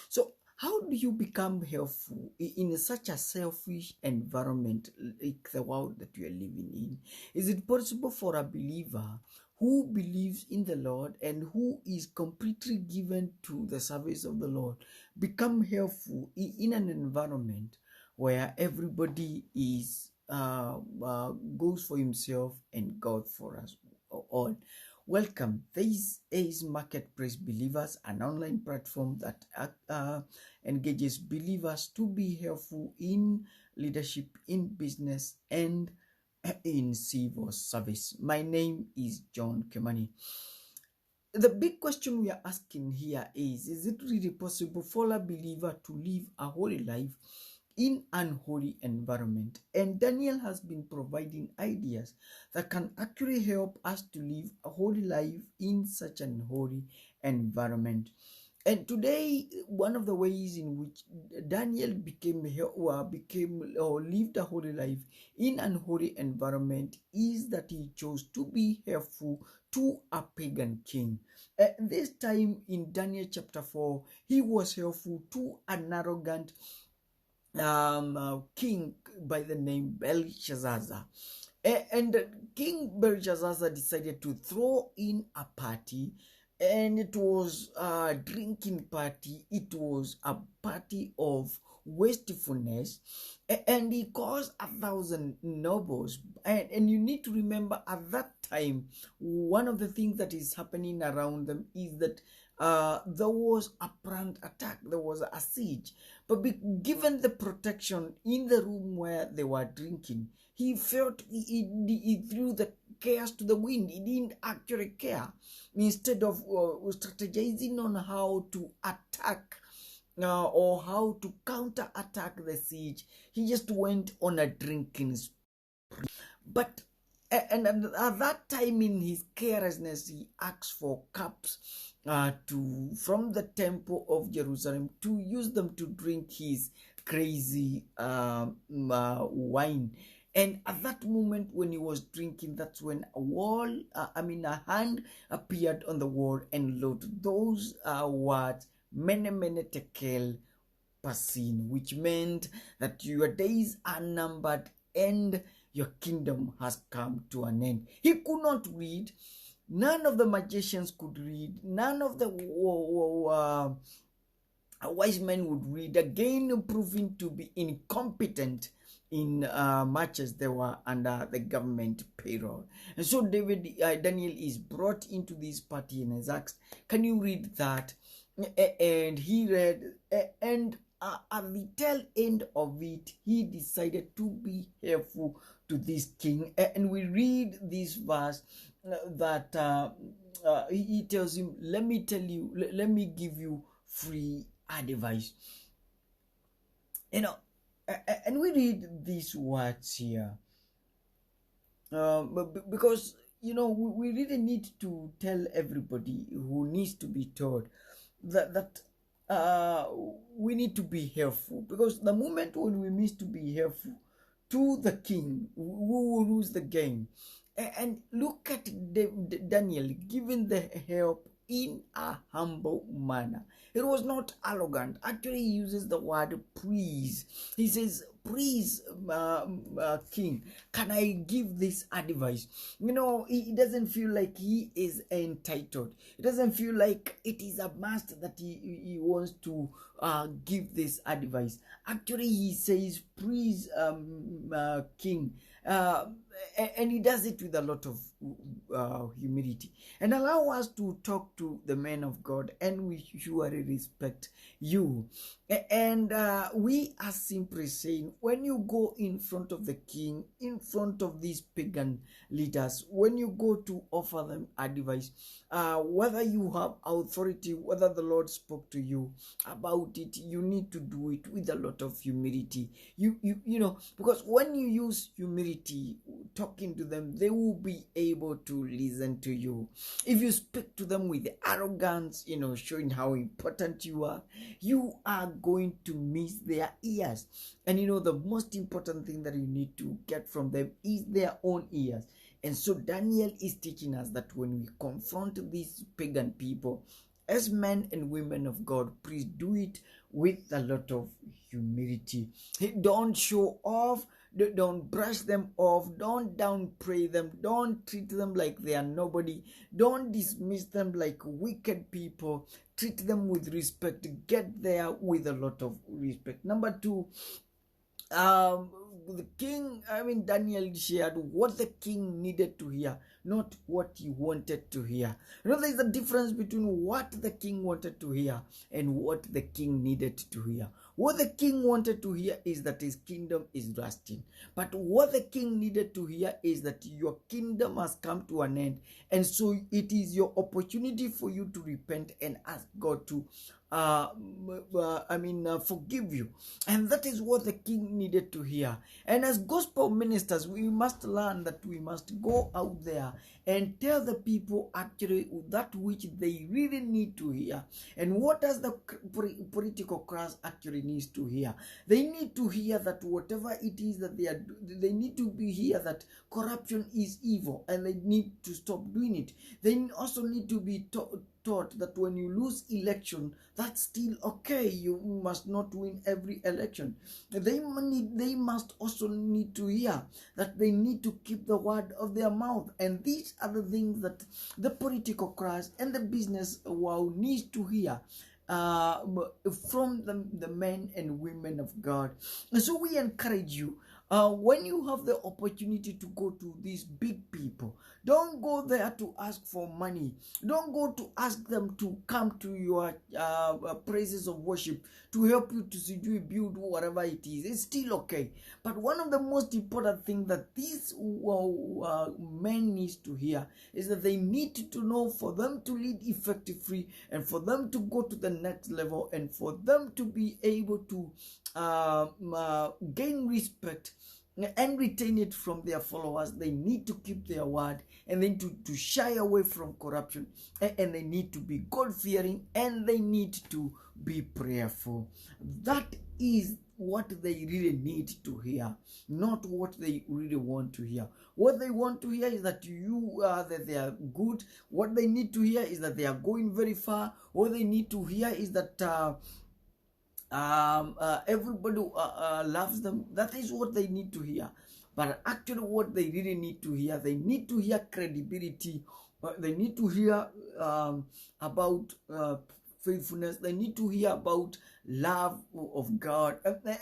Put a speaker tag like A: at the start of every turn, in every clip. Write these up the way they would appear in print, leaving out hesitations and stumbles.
A: So how do you become helpful in such a selfish environment like the world that you are living in? Is it possible for a believer who believes in the Lord and who is completely given to the service of the Lord become helpful in an environment where everybody is goes for himself and God for us all? Welcome. This is Marketplace Believers, an online platform that engages believers to be helpful in leadership, in business, and in civil service. My name is John Kemani. The big question we are asking here is it really possible for a believer to live a holy life in an unholy environment? And Daniel has been providing ideas that can actually help us to live a holy life in such an unholy environment. And today, one of the ways in which Daniel became or lived a holy life in an unholy environment is that he chose to be helpful to a pagan king. This time in Daniel chapter 4, he was helpful to an arrogant king by the name Belshazzar. And King Belshazzar decided to throw in a party, and it was a drinking party. It was a party of wastefulness, and he caused 1,000 nobles. And you need to remember, at that time, one of the things that is happening around them is that there was a planned attack, there was a siege. But given the protection in the room where they were drinking, he felt he threw the chaos to the wind. He didn't actually care. Instead of strategizing on how to attack or how to counter-attack the siege, he just went on a drinking spree. But and at that time, in his carelessness, he asked for cups from the temple of Jerusalem to use them to drink his crazy wine. And at that moment, when he was drinking, that's when a hand appeared on the wall and wrote those words, Mene Mene Tekel Pasin, which meant that your days are numbered and your kingdom has come to an end. He could not read. None of the magicians could read. None of the wise men would read. Again, proving to be incompetent in much as they were under the government payroll. And so Daniel is brought into this party and is asked, can you read that? And he read, and at the tail end of it, he decided to be helpful to this king. And we read this verse that he tells him, let me tell you, let me give you free advice. And we read these words here because we really need to tell everybody who needs to be told that we need to be helpful, because the moment when we miss to be helpful to the king, who will lose the game. And look at Daniel giving the help in a humble manner. It was not arrogant. Actually, he uses the word please. He says, please, king, can I give this advice? He doesn't feel like he is entitled. It doesn't feel like it is a must that he wants to give this advice. Actually, he says, please, king, and he does it with a lot of humility. And allow us to talk to the men of God, and we surely respect you. And we are simply saying, when you go in front of the king, in front of these pagan leaders, when you go to offer them advice, whether you have authority, whether the Lord spoke to you about it, you need to do it with a lot of humility. Because when you use humility talking to them, they will be able to listen to you. If you speak to them with arrogance, showing how important you are going to miss their ears. And the most important thing that you need to get from them is their own ears. And so Daniel is teaching us that when we confront these pagan people, as men and women of God, please do it with a lot of humility. Don't show off. Don't brush them off. Don't downplay them. Don't treat them like they are nobody. Don't dismiss them like wicked people. Treat them with respect. Get there with a lot of respect. Number two, the king, Daniel shared what the king needed to hear, not what he wanted to hear. There's a difference between what the king wanted to hear and what the king needed to hear. What the king wanted to hear is that his kingdom is rusting. But what the king needed to hear is that your kingdom has come to an end. And so it is your opportunity for you to repent and ask God to forgive you. And that is what the king needed to hear. And as gospel ministers, we must learn that we must go out there and tell the people actually that which they really need to hear. And what does the political class actually needs to hear? They need to hear that whatever it is that they need to be hear that corruption is evil and they need to stop doing it. They also need to be taught that when you lose election, that's still okay. You must not win every election. They must also need to hear that they need to keep the word of their mouth. And these are the things that the political class and the business world needs to hear from the men and women of God. And so we encourage you, when you have the opportunity to go to these big people, don't go there to ask for money. Don't go to ask them to come to your praises of worship to help you to build whatever it is. It's still okay. But one of the most important things that these men need to hear is that they need to know, for them to lead effectively and for them to go to the next level and for them to be able to gain respect and retain it from their followers, they need to keep their word and then to shy away from corruption, and they need to be God-fearing and they need to be prayerful. That is what they really need to hear, not what they really want to hear. What they want to hear is that that they are good. What they need to hear is that they are going very far. What they need to hear is that everybody loves them. That is what they need to hear. But actually what they really need to hear, they need to hear credibility. They need to hear about faithfulness. They need to hear about love of God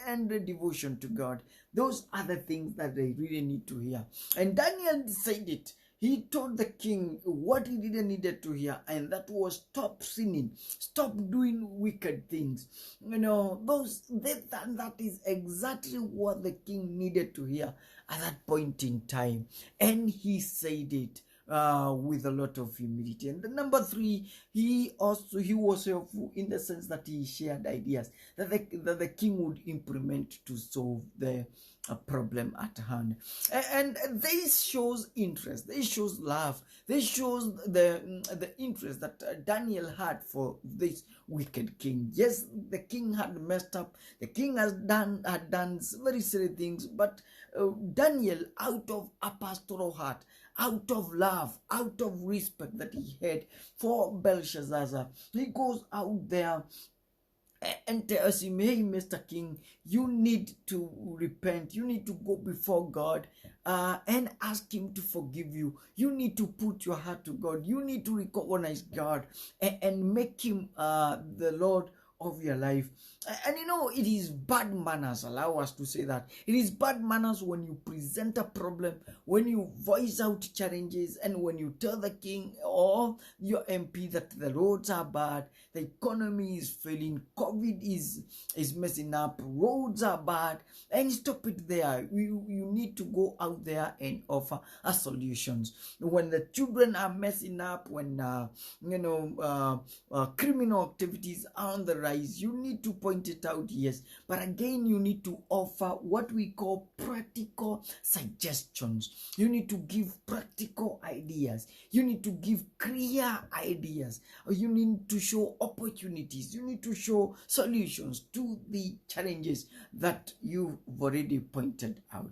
A: and the devotion to God. Those are the things that they really need to hear. And Daniel said it. He told the king what he didn't needed to hear, and that was stop sinning, stop doing wicked things. That is exactly what the king needed to hear at that point in time, and he said it with a lot of humility. And the number three, he was helpful in the sense that he shared ideas that the king would implement to solve the problem at hand. And this shows interest, this shows love, this shows the interest that Daniel had for this wicked king. Yes, the king had messed up, the king had done very silly things, but Daniel, out of a pastoral heart, out of love, out of respect that he had for Belshazzar, he goes out there and tells him, hey, Mr. King, you need to repent. You need to go before God and ask him to forgive you. You need to put your heart to God. You need to recognize God and make him the Lord of your life. And it is bad manners, allow us to say that. It is bad manners when you present a problem, when you voice out challenges, and when you tell the king or your MP that the roads are bad, the economy is failing, COVID is messing up, roads are bad, and stop it there. You need to go out there and offer solutions. When the children are messing up, when criminal activities are on the rise, you need to point it out, yes, but again you need to offer what we call practical suggestions. You need to give practical ideas. You need to give clear ideas. You need to show opportunities. You need to show solutions to the challenges that you've already pointed out.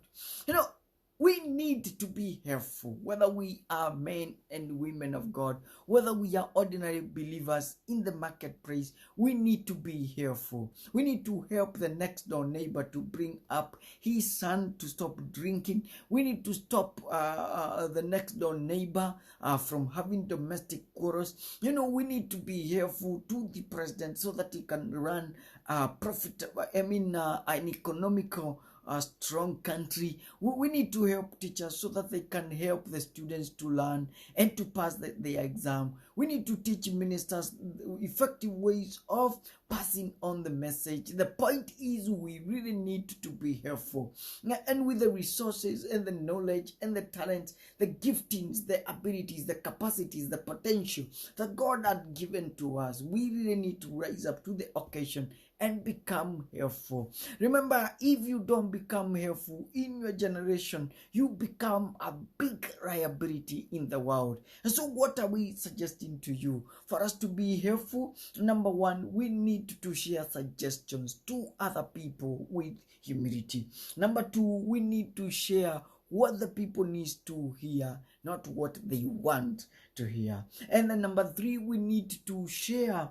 A: We need to be helpful, whether we are men and women of God, whether we are ordinary believers in the marketplace. We need to be helpful. We need to help the next door neighbor to bring up his son to stop drinking. We need to stop the next door neighbor from having domestic quarrels. We need to be helpful to the president so that he can run an economical a strong country. We need to help teachers so that they can help the students to learn and to pass their exam. We need to teach ministers effective ways of passing on the message. The point is, we really need to be helpful. And with the resources and the knowledge and the talents, the giftings, the abilities, the capacities, the potential that God had given to us, we really need to rise up to the occasion and become helpful. Remember, if you don't become helpful in your generation, you become a big liability in the world. And so what are we suggesting to you? For us to be helpful, number one, we need to share suggestions to other people with humility. Number two, we need to share what the people need to hear, not what they want to hear. And then number three, we need to share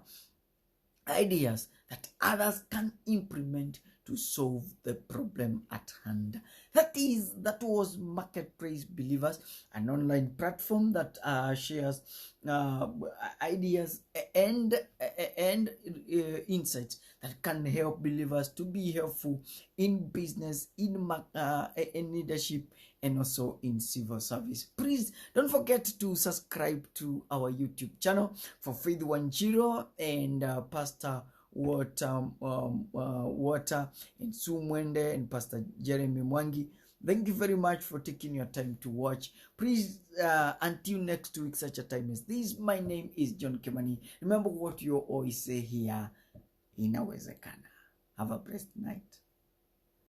A: ideas that others can implement to solve the problem at hand. That was Marketplace Believers, an online platform that shares ideas and insights that can help believers to be helpful in business, in leadership, and also in civil service. Please don't forget to subscribe to our YouTube channel for Faith Wanjiro and Pastor Water and Sue Mwende and Pastor Jeremy Mwangi. Thank you very much for taking your time to watch. Please, until next week, such a time as this, my name is John Kimani. Remember what you always say here, inawezekana. Have a blessed night.